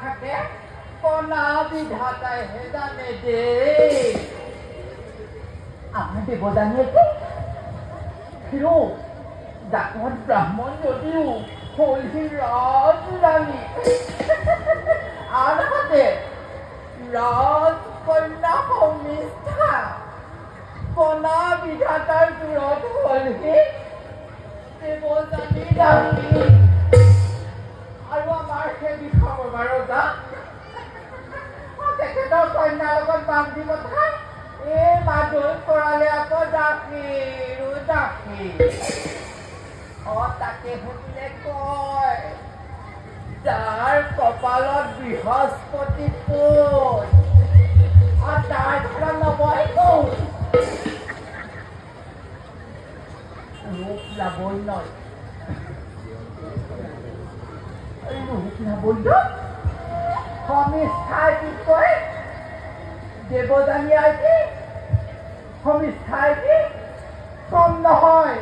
থাকে কনা বিধাতায় হে জানে দে আমার দেবদানিয়েকে হিরো জাতমান ব্রাহ্মণ যদিও হলহি রাজরানী আর হাতে রাজকন্যা সমিষ্ঠা কনা বিধাতার দূৰত হলহি দেবদানী দানী আৰু আমাৰ সেই বিষমৰ ৰজা তেখেতৰ কন্যাৰ লগত বান্ধি পঠাই এই মাদৈ কৰালে আকৌ ডাকিৰো ডাকি তাকে শুনিলে কয় যাৰ কপালত বৃহস্পতি পোত তাৰ ধৰা নবই ৰূপ লাবণ্যই ৰূপ লাবণ্য সমিষ্ঠাই কি কয় দেৱদানী আইটি সমিষ্ঠাই কি কম নহয়